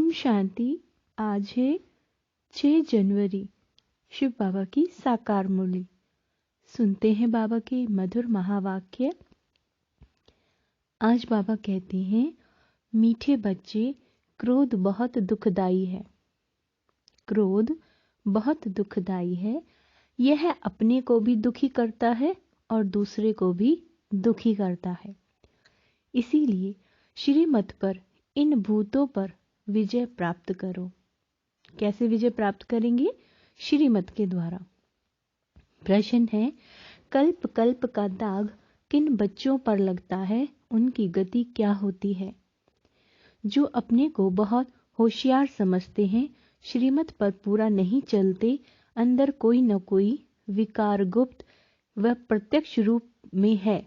ओम शांति। आज है 6 जनवरी, शिव बाबा की साकार मुरली। सुनते हैं बाबा के मधुर महावाक्य। आज बाबा कहते हैं, मीठे बच्चे, क्रोध बहुत दुखदाई है। क्रोध बहुत दुखदाई है। यह अपने को भी दुखी करता है और दूसरे को भी दुखी करता है। इसीलिए श्रीमत पर, इन भूतों पर विजय प्राप्त करो। कैसे विजय प्राप्त करेंगे? श्रीमत के द्वारा। प्रश्न है, कल्प कल्प का दाग किन बच्चों पर लगता है, उनकी गति क्या होती है? जो अपने को बहुत होशियार समझते हैं, श्रीमत पर पूरा नहीं चलते, अंदर कोई न कोई विकार गुप्त व प्रत्यक्ष रूप में है।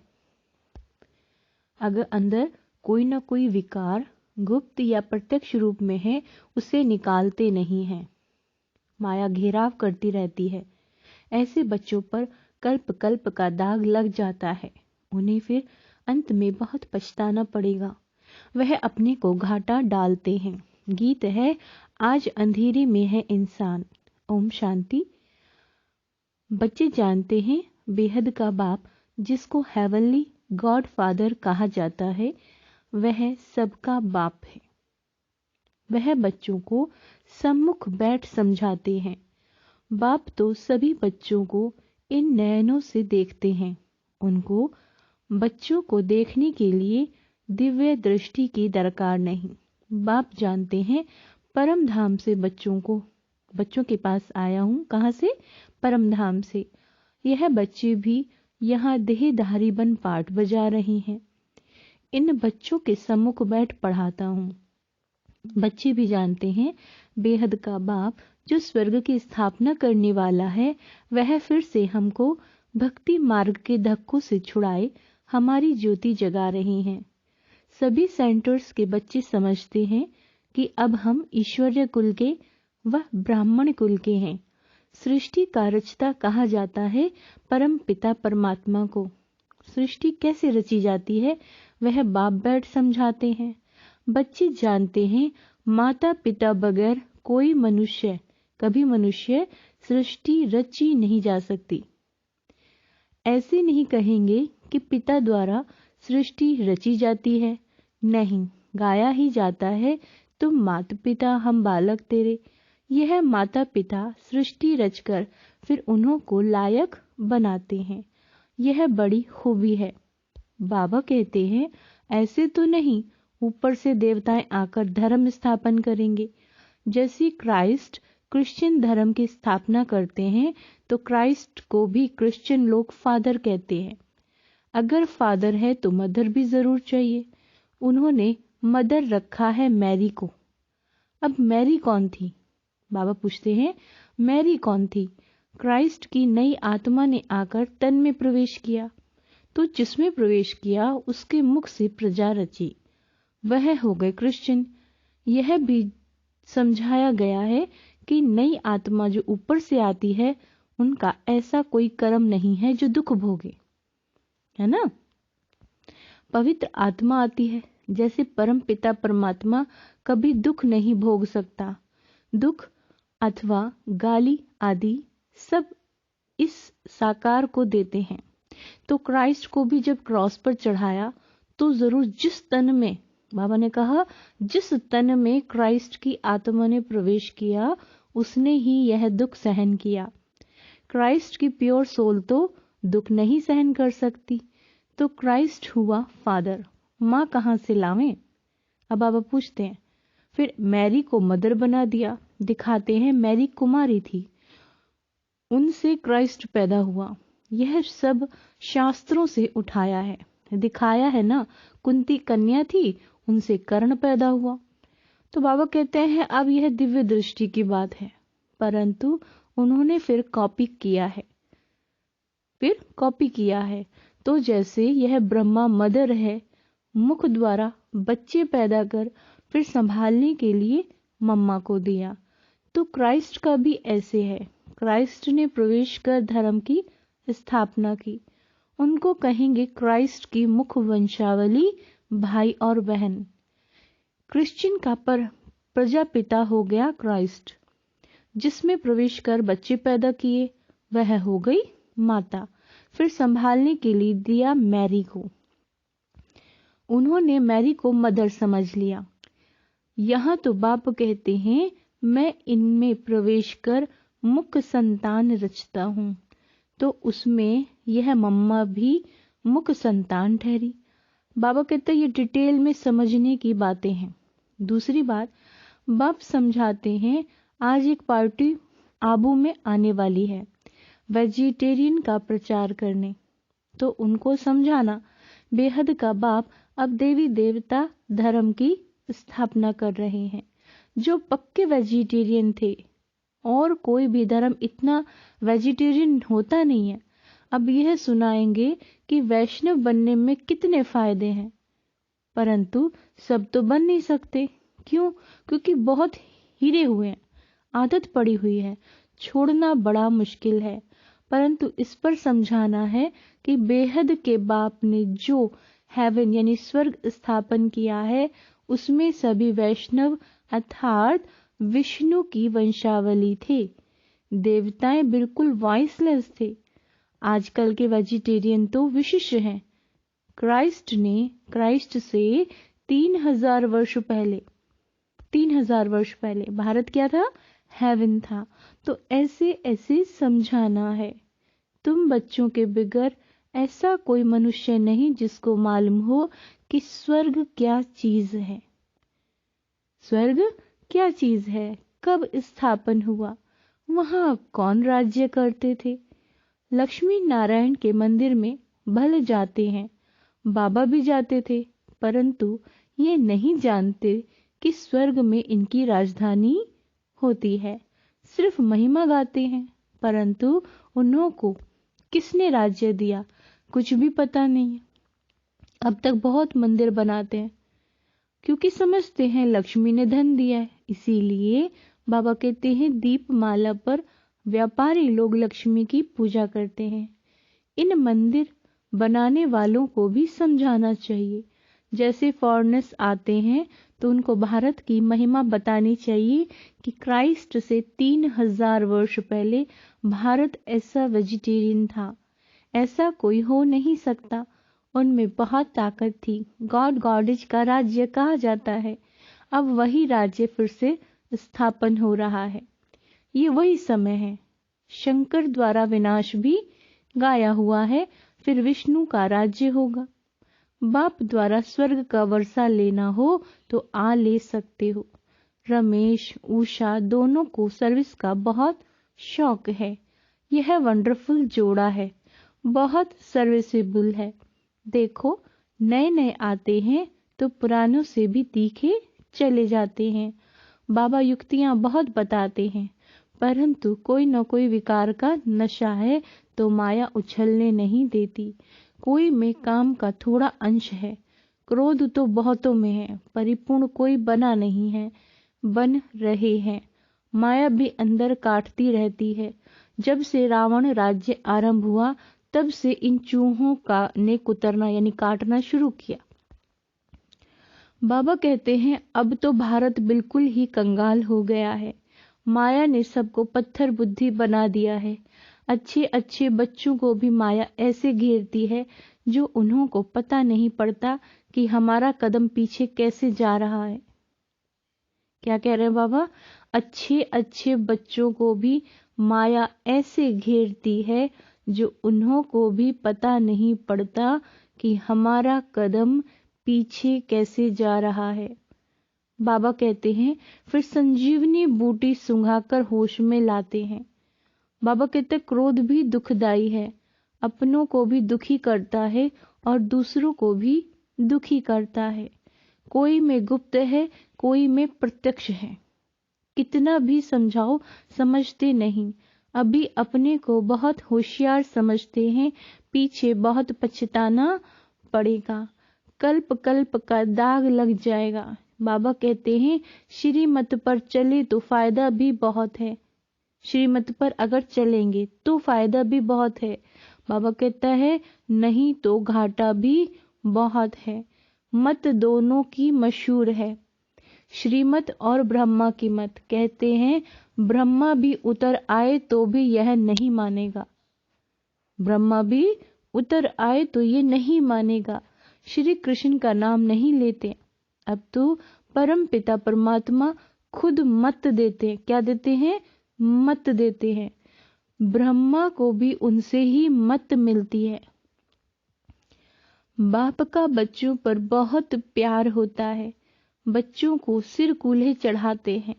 अगर अंदर कोई न कोई विकार गुप्त या प्रत्यक्ष रूप में है, उसे निकालते नहीं हैं। माया घेराव करती रहती है। ऐसे बच्चों पर कल्प कल्प का दाग लग जाता है। उन्हें फिर अंत में बहुत पछताना पड़ेगा। वह अपने को घाटा डालते हैं। गीत है, आज अंधेरे में है इंसान। ओम शांति। बच्चे जानते हैं, बेहद का बाप, जिसको हेवनली गॉड फादर कहा जाता है, वह सबका बाप है। वह बच्चों को सम्मुख बैठ समझाते हैं। बाप तो सभी बच्चों को इन नयनों से देखते हैं। उनको बच्चों को देखने के लिए दिव्य दृष्टि की दरकार नहीं। बाप जानते हैं, परम धाम से बच्चों के पास आया हूं। कहां से? परम धाम से। यह बच्चे भी यहाँ देहधारी बन पाठ बजा रहे हैं। इन बच्चों के सम्मुख बैठ पढ़ाता हूँ। बच्चे भी जानते हैं, बेहद का बाप, जो स्वर्ग की स्थापना करने वाला है, वह फिर से हमको भक्ति मार्ग के धक्कों से छुड़ाए हमारी ज्योति जगा रहे हैं। सभी सेंटर्स के बच्चे समझते हैं कि अब हम ईश्वरीय कुल के व ब्राह्मण कुल के हैं। सृष्टि का रचता कहा जाता है परम पिता परमात्मा को। सृष्टि कैसे रची जाती है, वह बाप बैठ समझाते हैं। बच्चे जानते हैं, माता पिता बगैर कभी मनुष्य सृष्टि रची नहीं जा सकती। ऐसे नहीं कहेंगे कि पिता द्वारा सृष्टि रची जाती है। नहीं, गाया ही जाता है, तुम माता पिता हम बालक तेरे। यह माता पिता सृष्टि रचकर फिर उन्हों को लायक बनाते हैं। यह बड़ी खूबी है। बाबा कहते हैं, ऐसे तो नहीं ऊपर से देवताएं आकर धर्म स्थापन करेंगे। जैसे क्राइस्ट क्रिश्चियन धर्म की स्थापना करते हैं, तो क्राइस्ट को भी क्रिश्चियन लोग फादर कहते हैं। अगर फादर है तो मदर भी जरूर चाहिए। उन्होंने मदर रखा है मैरी को। अब मैरी कौन थी? बाबा पूछते हैं, मैरी कौन थी? क्राइस्ट की नई आत्मा ने आकर तन में प्रवेश किया, तो जिसमें प्रवेश किया उसके मुख से प्रजा रची, वह हो गए क्रिश्चियन। यह भी समझाया गया है कि नई आत्मा जो ऊपर से आती है, उनका ऐसा कोई कर्म नहीं है जो दुख भोगे, है ना। पवित्र आत्मा आती है। जैसे परम पिता परमात्मा कभी दुख नहीं भोग सकता। दुख अथवा गाली आदि सब इस साकार को देते हैं। तो क्राइस्ट को भी जब क्रॉस पर चढ़ाया, तो जरूर जिस तन में, बाबा ने कहा, जिस तन में क्राइस्ट की आत्मा ने प्रवेश किया, उसने ही यह दुख सहन किया। क्राइस्ट की प्योर सोल तो दुख नहीं सहन कर सकती। तो क्राइस्ट हुआ फादर। माँ कहाँ से लावें? अब बाबा पूछते हैं, फिर मैरी को मदर बना दिया। दिखाते हैं मैरी कुमारी थी, उनसे क्राइस्ट पैदा हुआ। यह सब शास्त्रों से उठाया है, दिखाया है ना। कुंती कन्या थी, उनसे कर्ण पैदा हुआ। तो बाबा कहते हैं, अब यह दिव्य दृष्टि की बात है, परंतु उन्होंने फिर कॉपी किया है। तो जैसे यह ब्रह्मा मदर है, मुख द्वारा बच्चे पैदा कर फिर संभालने के लिए मम्मा को दिया, तो क्राइस्ट का भी ऐसे है। क्राइस्ट ने प्रवेश कर धर्म की स्थापना की। उनको कहेंगे क्राइस्ट की मुख वंशावली भाई और बहन। क्रिश्चियन का प्रजापिता हो गया क्राइस्ट। जिसमें प्रवेश कर बच्चे पैदा किए वह हो गई माता। फिर संभालने के लिए दिया मैरी को। उन्होंने मैरी को मदर समझ लिया। यहाँ तो बाप कहते हैं मैं इनमें प्रवेश कर मुख्य संतान रचता हूँ, तो उसमें यह मम्मा भी मुख्य संतान ठहरी। बाबा कहते ये डिटेल में समझने की बातें हैं। दूसरी बात, बाप समझाते हैं आज एक पार्टी आबू में आने वाली है वेजिटेरियन का प्रचार करने, तो उनको समझाना बेहद का बाप अब देवी देवता धर्म की स्थापना कर रहे हैं। जो पक्के वेजिटेरियन थे, और कोई भी धर्म इतना वेजिटेरियन होता नहीं है, अब यह सुनाएंगे कि वैष्णव बनने में कितने फायदे हैं। परंतु सब तो बन नहीं सकते। क्यों? क्योंकि बहुत हिरे हुए हैं, आदत पड़ी हुई है, छोड़ना बड़ा मुश्किल है। परंतु इस पर समझाना है कि बेहद के बाप ने जो हेवन यानी स्वर्ग स्थापन किया है, उसमें सभी वैष्णव अर्थात विष्णु की वंशावली थे। देवताएं बिल्कुल वॉइसलेस थे। आजकल के वेजिटेरियन तो विशिष्ट हैं। क्राइस्ट से 3000 वर्ष पहले भारत क्या था? हेवन था। तो ऐसे ऐसे समझाना है। तुम बच्चों के बगैर ऐसा कोई मनुष्य नहीं जिसको मालूम हो कि स्वर्ग क्या चीज है। स्वर्ग क्या चीज है, कब स्थापन हुआ, वहां कौन राज्य करते थे। लक्ष्मी नारायण के मंदिर में भले जाते हैं, बाबा भी जाते थे, परंतु ये नहीं जानते कि स्वर्ग में इनकी राजधानी होती है। सिर्फ महिमा गाते हैं, परंतु उनको किसने राज्य दिया कुछ भी पता नहीं। अब तक बहुत मंदिर बनाते हैं क्योंकि समझते हैं लक्ष्मी ने धन दिया है। इसीलिए बाबा कहते हैं दीपमाला पर व्यापारी लोग लक्ष्मी की पूजा करते हैं। इन मंदिर बनाने वालों को भी समझाना चाहिए। जैसे फॉरेनर्स आते हैं तो उनको भारत की महिमा बतानी चाहिए कि क्राइस्ट से 3000 वर्ष पहले भारत ऐसा वेजिटेरियन था, ऐसा कोई हो नहीं सकता। उनमें बहुत ताकत थी। गॉडेज का राज्य कहा जाता है। अब वही राज्य फिर से स्थापन हो रहा है। ये वही समय है। शंकर द्वारा विनाश भी गाया हुआ है, फिर विष्णु का राज्य होगा। बाप द्वारा स्वर्ग का वर्षा लेना हो तो आ ले सकते हो। रमेश उषा दोनों को सर्विस का बहुत शौक है। यह वंडरफुल जोड़ा है, बहुत सर्विसेबल है। देखो नए नए आते हैं तो पुरानों से भी तीखे चले जाते हैं। बाबा युक्तियां बहुत बताते हैं, परंतु कोई न कोई विकार का नशा है तो माया उछलने नहीं देती। कोई में काम का थोड़ा अंश है, क्रोध तो बहुतों में है, परिपूर्ण कोई बना नहीं है, बन रहे हैं। माया भी अंदर काटती रहती है। जब से रावण राज्य आरंभ हुआ तब से इन चूहों का ने कुतरना यानी काटना शुरू किया। बाबा कहते हैं अब तो भारत बिल्कुल ही कंगाल हो गया है। माया ने सबको पत्थर बुद्धि बना दिया है। अच्छे अच्छे बच्चों को भी माया ऐसे घेरती है जो उन्हों को पता नहीं पड़ता कि हमारा कदम पीछे कैसे जा रहा है। क्या कह रहे हैं बाबा? अच्छे अच्छे बच्चों को भी माया ऐसे घेरती है जो उन्हों को भी पता नहीं पड़ता कि हमारा कदम पीछे कैसे जा रहा है। बाबा कहते हैं फिर संजीवनी बूटी सुंघाकर होश में लाते हैं। बाबा कहते क्रोध भी दुखदाई है, अपनों को भी दुखी करता है और दूसरों को भी दुखी करता है। कोई में गुप्त है, कोई में प्रत्यक्ष है। कितना भी समझाओ समझते नहीं। अभी अपने को बहुत होशियार समझते हैं, पीछे बहुत पछताना पड़ेगा। कल्प कल्प का दाग लग जाएगा। बाबा कहते हैं श्रीमत पर चले तो फायदा भी बहुत है। श्रीमत पर अगर चलेंगे तो फायदा भी बहुत है। बाबा कहता है नहीं तो घाटा भी बहुत है। मत दोनों की मशहूर है। श्रीमत और ब्रह्मा की मत। कहते हैं ब्रह्मा भी उतर आए तो भी यह नहीं मानेगा, ब्रह्मा भी उतर आए तो ये नहीं मानेगा। श्री कृष्ण का नाम नहीं लेते। अब तो परम पिता परमात्मा खुद मत देते। क्या देते हैं? मत देते हैं। ब्रह्मा को भी उनसे ही मत मिलती है। बाप का बच्चों पर बहुत प्यार होता है। बच्चों को सिर कूल्हे चढ़ाते हैं।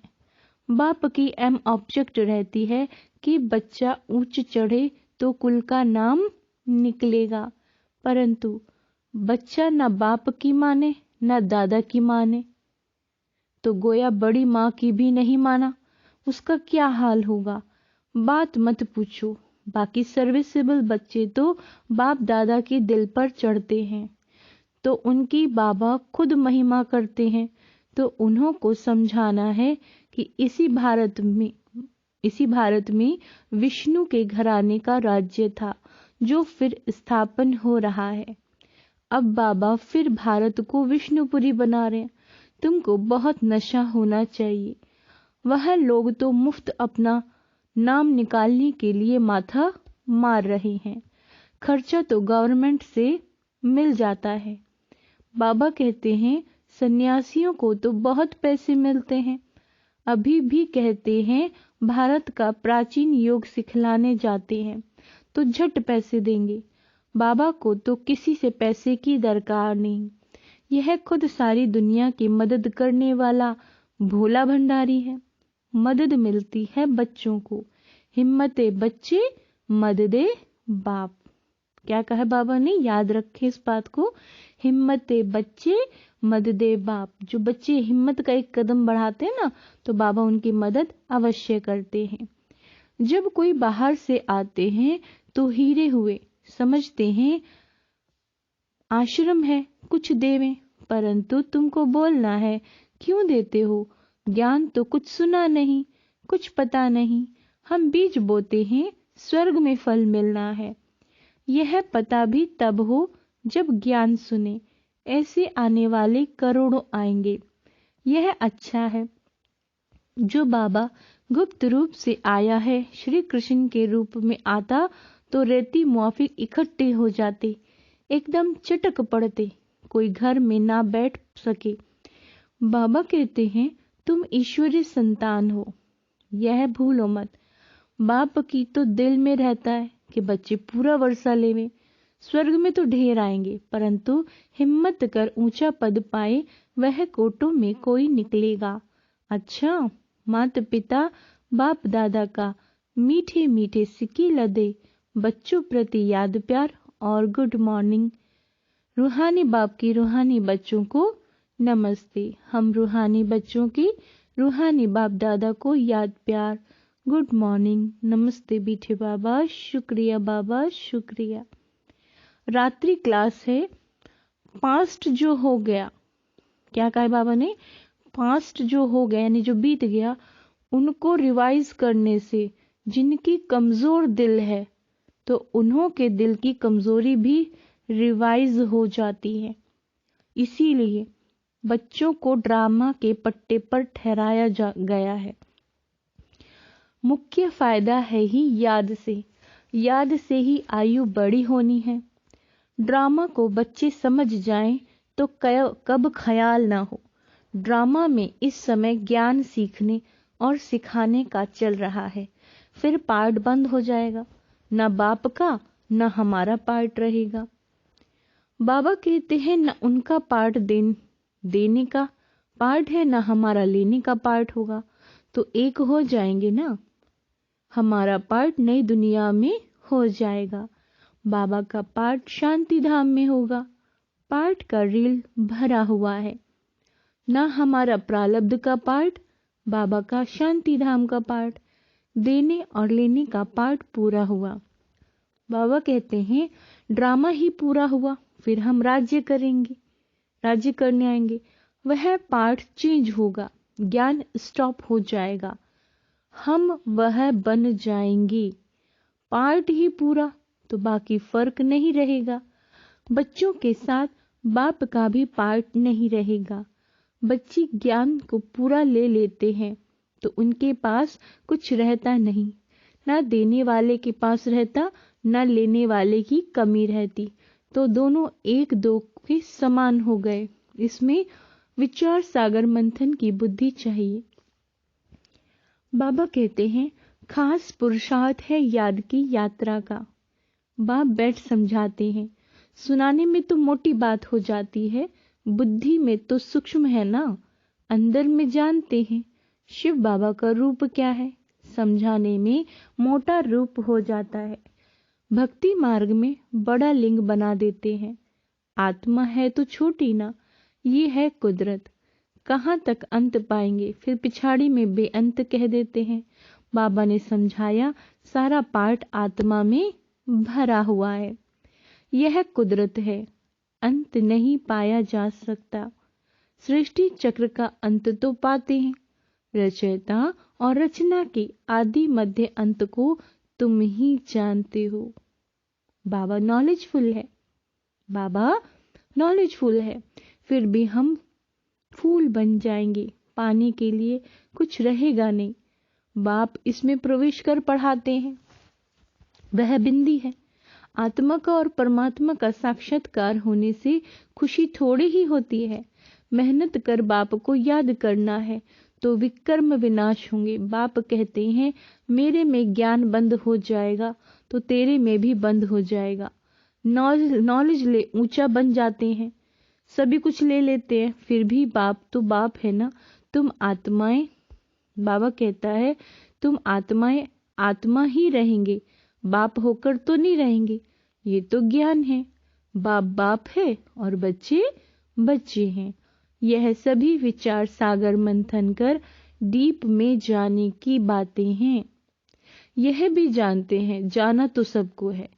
बाप की एम ऑब्जेक्ट रहती है कि बच्चा ऊंच चढ़े तो कुल का नाम निकलेगा, परंतु बच्चा न बाप की माने न दादा की माने, तो गोया बड़ी माँ की भी नहीं माना, उसका क्या हाल होगा? बात मत पूछो। बाकी सर्विसेबल बच्चे तो बाप दादा के दिल पर चढ़ते हैं, तो उनकी बाबा खुद महिमा करते हैं, तो उन्हों को समझाना है कि इसी भारत में विष्णु के घराने का राज्य था जो फिर स्थापन हो रहा है। अब बाबा फिर भारत को विष्णुपुरी बना रहे हैं। तुमको बहुत नशा होना चाहिए। वह लोग तो मुफ्त अपना नाम निकालने के लिए माथा मार रहे हैं। खर्चा तो गवर्नमेंट से मिल जाता है। बाबा कहते हैं सन्यासियों को तो बहुत पैसे मिलते हैं। अभी भी कहते हैं भारत का प्राचीन योग सिखलाने जाते हैं तो झट पैसे देंगे। बाबा को तो किसी से पैसे की दरकार नहीं। यह खुद सारी दुनिया की मदद करने वाला भोला भंडारी है। मदद मिलती है बच्चों को। हिम्मते बच्चे मददे बाप। क्या कहा बाबा ने? याद रखे इस बात को। हिम्मते बच्चे मददे बाप। जो बच्चे हिम्मत का एक कदम बढ़ाते हैं ना, तो बाबा उनकी मदद अवश्य करते हैं। जब कोई बाहर से आते हैं तो हीरे हुए समझते हैं आश्रम है कुछ देवें, परंतु तुमको बोलना है क्यों देते हो? ज्ञान तो कुछ सुना नहीं, कुछ पता नहीं। हम बीज बोते हैं, स्वर्ग में फल मिलना है। यह पता भी तब हो जब ज्ञान सुने। ऐसे आने वाले करोड़ों आएंगे। यह अच्छा है जो बाबा गुप्त रूप से आया है। श्री कृष्ण के रूप में आता तो रेती मुआफिक इकट्ठे हो जाते, एकदम चटक पड़ते, कोई घर में ना बैठ सके। बाबा कहते हैं तुम ईश्वरी संतान हो, यह भूलो मत। बाप की तो दिल में रहता है कि बच्चे पूरा वर्षा लेवे। स्वर्ग में तो ढेर आएंगे, परंतु हिम्मत कर ऊंचा पद पाए वह कोटों में कोई निकलेगा। अच्छा, माता पिता बाप दादा का मीठे मीठे सिक्के लदे बच्चों प्रति याद प्यार और गुड मॉर्निंग। रूहानी बाप की रूहानी बच्चों को नमस्ते। हम रूहानी बच्चों की रूहानी बाप दादा को याद प्यार, गुड मॉर्निंग, नमस्ते बीठे बाबा, शुक्रिया बाबा, शुक्रिया। रात्रि क्लास है। पास्ट जो हो गया, क्या कहा बाबा ने? पास्ट जो हो गया यानी जो बीत गया, उनको रिवाइज करने से जिनकी कमजोर दिल है तो उन्हों के दिल की कमजोरी भी रिवाइज हो जाती है। इसीलिए बच्चों को ड्रामा के पट्टे पर ठहराया गया है। मुख्य फायदा है ही याद से ही आयु बड़ी होनी है। ड्रामा को बच्चे समझ जाएं तो कब ख्याल ना हो। ड्रामा में इस समय ज्ञान सीखने और सिखाने का चल रहा है, फिर पार्ट बंद हो जाएगा। न बाप का न हमारा पार्ट रहेगा। बाबा कहते हैं न उनका पार्ट देने का पार्ट है, न हमारा लेने का पार्ट होगा, तो एक हो जाएंगे ना। हमारा पार्ट नई दुनिया में हो जाएगा। बाबा का पार्ट शांति धाम में होगा। पार्ट का रील भरा हुआ है। ना हमारा प्रारब्ध का पार्ट, बाबा का शांति धाम का पार्ट। देने और लेने का पार्ट पूरा हुआ। बाबा कहते हैं ड्रामा ही पूरा हुआ, फिर हम राज्य करने आएंगे। वह पार्ट चेंज होगा, ज्ञान स्टॉप हो जाएगा, हम वह बन जाएंगे। पार्ट ही पूरा तो बाकी फर्क नहीं रहेगा। बच्चों के साथ बाप का भी पार्ट नहीं रहेगा। बच्चे ज्ञान को पूरा ले लेते हैं तो उनके पास कुछ रहता नहीं, ना देने वाले के पास रहता, ना लेने वाले की कमी रहती, तो दोनों एक दो के समान हो गए। इसमें विचार सागर मंथन की बुद्धि चाहिए। बाबा कहते हैं, खास पुरुषार्थ है याद की यात्रा का। बाप बैठ समझाते हैं, सुनाने में तो मोटी बात हो जाती है, बुद्धि में तो सूक्ष्म है ना, अंदर में जानते हैं शिव बाबा का रूप क्या है, समझाने में मोटा रूप हो जाता है। भक्ति मार्ग में बड़ा लिंग बना देते हैं। आत्मा है तो छोटी ना, ये है कुदरत, कहाँ तक अंत पाएंगे, फिर पिछाड़ी में बेअंत कह देते हैं। बाबा ने समझाया, सारा पाठ आत्मा में भरा हुआ है, यह कुदरत है, अंत नहीं पाया जा सकता। सृष्टि चक्र का अंत तो पाते हैं, रचयिता और रचना के आदि मध्य अंत को तुम ही जानते हो। बाबा नॉलेजफुल है, बाबा नॉलेजफुल है, फिर भी हम फूल बन जाएंगे, पाने के लिए कुछ रहेगा नहीं। बाप इसमें प्रवेश कर पढ़ाते हैं, वह बिंदी है। आत्मा का और परमात्मा का साक्षात्कार होने से खुशी थोड़ी ही होती है। मेहनत कर बाप को याद करना है तो विकर्म विनाश होंगे। बाप कहते हैं, मेरे में ज्ञान बंद हो जाएगा तो तेरे में भी बंद हो जाएगा। नॉलेज ले ऊंचा बन जाते हैं, सभी कुछ ले लेते हैं, फिर भी बाप तो बाप है ना, तुम आत्माएं। बाबा कहता है, तुम आत्माएं आत्मा ही रहेंगे, बाप होकर तो नहीं रहेंगे। ये तो ज्ञान है, बाप बाप है और बच्चे बच्चे हैं। यह सभी विचार सागर मंथन कर डीप में जाने की बातें हैं। यह भी जानते हैं, जाना तो सबको है,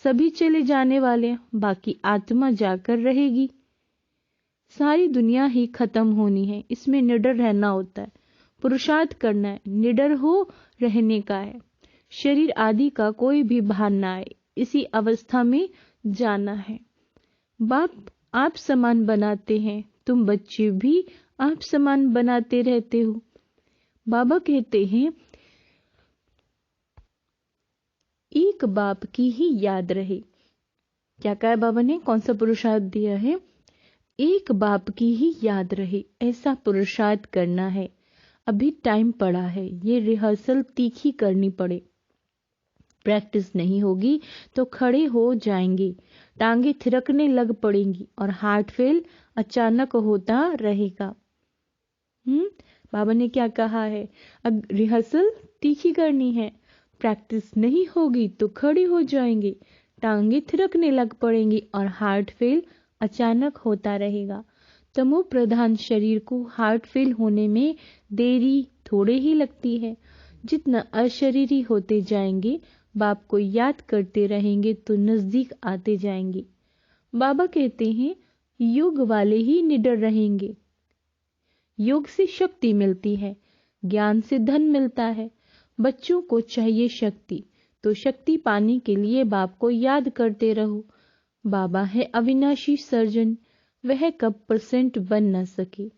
सभी चले जाने वाले, बाकी आत्मा जाकर रहेगी। सारी दुनिया ही खत्म होनी है, इसमें निडर रहना होता है, पुरुषार्थ करना है, निडर हो रहने का है। शरीर आदि का कोई भी भान ना आए, इसी अवस्था में जाना है। बाप आप समान बनाते हैं, तुम बच्चे भी आप समान बनाते रहते हो। बाबा कहते हैं, एक बाप की ही याद रहे। क्या कहा बाबा ने, कौन सा पुरुषार्थ दिया है? एक बाप की ही याद रहे, ऐसा पुरुषार्थ करना है। अभी टाइम पड़ा है, ये रिहर्सल तीखी करनी पड़े। प्रैक्टिस नहीं होगी तो खड़े हो जाएंगे, टांगे थिरकने लग पड़ेंगी और हार्ट फेल अचानक होता रहेगा। बाबा ने क्या कहा है? अब रिहर्सल तीखी करनी है, प्रैक्टिस नहीं होगी तो खड़े हो जाएंगे, टांगे थिरकने लग पड़ेंगी और हार्ट फेल अचानक होता रहेगा। तमो प्रधान शरीर को हार्ट फेल होने में देरी थोड़े ही लगती है। जितना अशरीरी होते जाएंगे, बाप को याद करते रहेंगे तो नजदीक आते जाएंगे। बाबा कहते हैं, योग वाले ही निडर रहेंगे। योग से शक्ति मिलती है, ज्ञान से धन मिलता है। बच्चों को चाहिए शक्ति, तो शक्ति पाने के लिए बाप को याद करते रहो। बाबा है अविनाशी सर्जन, वह कब परसेंट बन न सके।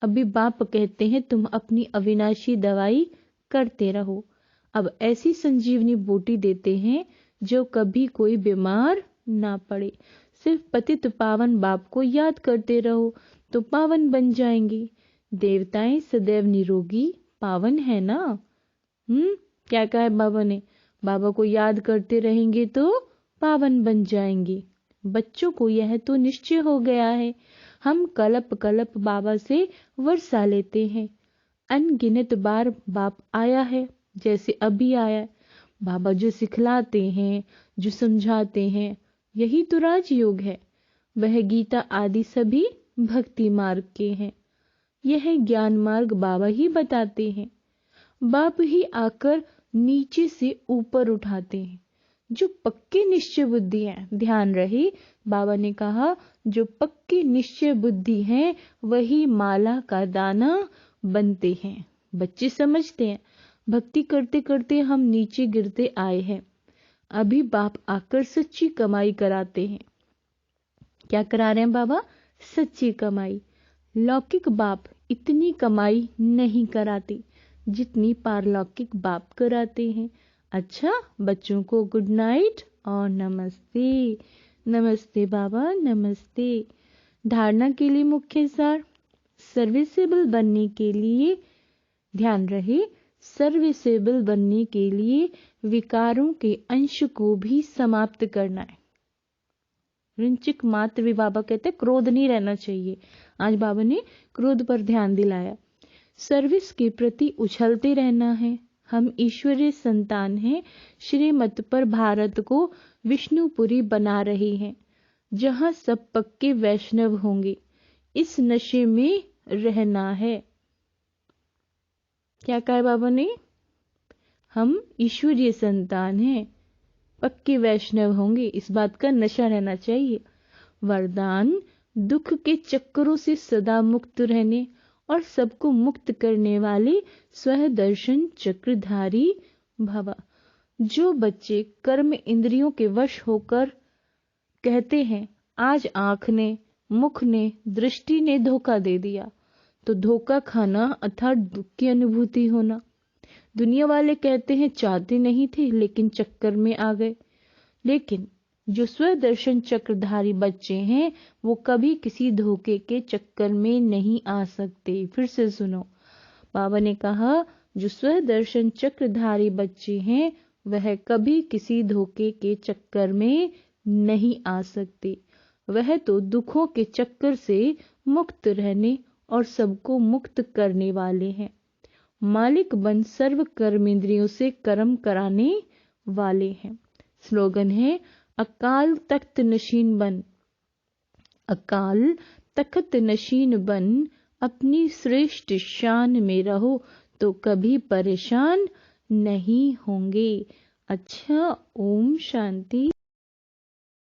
अभी बाप कहते हैं, तुम अपनी अविनाशी दवाई करते रहो। अब ऐसी संजीवनी बूटी देते हैं जो कभी कोई बीमार ना पड़े। सिर्फ पतित पावन बाप को याद करते रहो तो पावन बन जाएंगे। देवताएं सदैव निरोगी पावन है ना। क्या कहा है बाबा ने? बाबा को याद करते रहेंगे तो पावन बन जाएंगे। बच्चों को यह तो निश्चय हो गया है। हम कल्प कल्प बाबा से वर्षा लेते हैं। अनगिनत बार बाप आया है, जैसे अभी आया। बाबा जो सिखलाते हैं, जो समझाते हैं, यही तो राजयोग है। वह गीता आदि सभी भक्ति मार्ग के हैं। यह ज्ञान मार्ग बाबा ही बताते हैं। बाप ही आकर नीचे से ऊपर उठाते हैं। जो पक्के निश्चय बुद्धि है, ध्यान रहे बाबा ने कहा, जो पक्के निश्चय बुद्धि है वही माला का दाना बनते हैं। बच्चे समझते हैं, भक्ति करते करते हम नीचे गिरते आए हैं। अभी बाप आकर सच्ची कमाई कराते हैं। क्या करा रहे हैं बाबा? सच्ची कमाई। लौकिक बाप इतनी कमाई नहीं कराते जितनी पारलौकिक बाप कराते हैं। अच्छा, बच्चों को गुड नाइट और नमस्ते। नमस्ते बाबा, नमस्ते। धारणा के लिए मुख्य सार। सर्विसेबल बनने के लिए, ध्यान रहे, सर्विसेबल बनने के लिए विकारों के अंश को भी समाप्त करना है। ऋंचिक मात्र भी बाबा कहते क्रोध नहीं रहना चाहिए। आज बाबा ने क्रोध पर ध्यान दिलाया। सर्विस के प्रति उछलते रहना है। हम ईश्वरीय संतान हैं। श्रीमत पर भारत को विष्णुपुरी बना रहे हैं, जहां सब पक्के वैष्णव होंगे। इस नशे में रहना है। क्या कहा बाबा ने? हम ईश्वरीय संतान हैं, पक्के वैष्णव होंगे, इस बात का नशा रहना चाहिए। वरदान, दुख के चक्करों से सदा मुक्त रहने और सबको मुक्त करने वाले स्वदर्शन चक्रधारी भव। जो बच्चे कर्म इंद्रियों के वश होकर कहते हैं आज आंख ने, मुख ने, दृष्टि ने धोखा दे दिया, तो धोखा खाना अर्थात दुख की अनुभूति होना। दुनिया वाले कहते हैं चाहते नहीं थे लेकिन चक्कर में आ गए। लेकिन जो स्वदर्शन चक्रधारी बच्चे हैं वो कभी किसी धोखे के चक्कर में नहीं आ सकते। फिर से सुनो, बाबा ने कहा जो स्वदर्शन चक्रधारी बच्चे हैं वह कभी किसी धोखे के चक्कर में नहीं आ सकते। वह तो दुखों के चक्कर से मुक्त रहने और सबको मुक्त करने वाले हैं। मालिक बन सर्व कर्मेंद्रियों से कर्म कराने वाले हैं। स्लोगन है अकाल तख्त नशीन बन। अकाल तख्त नशीन बन, अपनी श्रेष्ठ शान में रहो तो कभी परेशान नहीं होंगे। अच्छा, ओम शांति।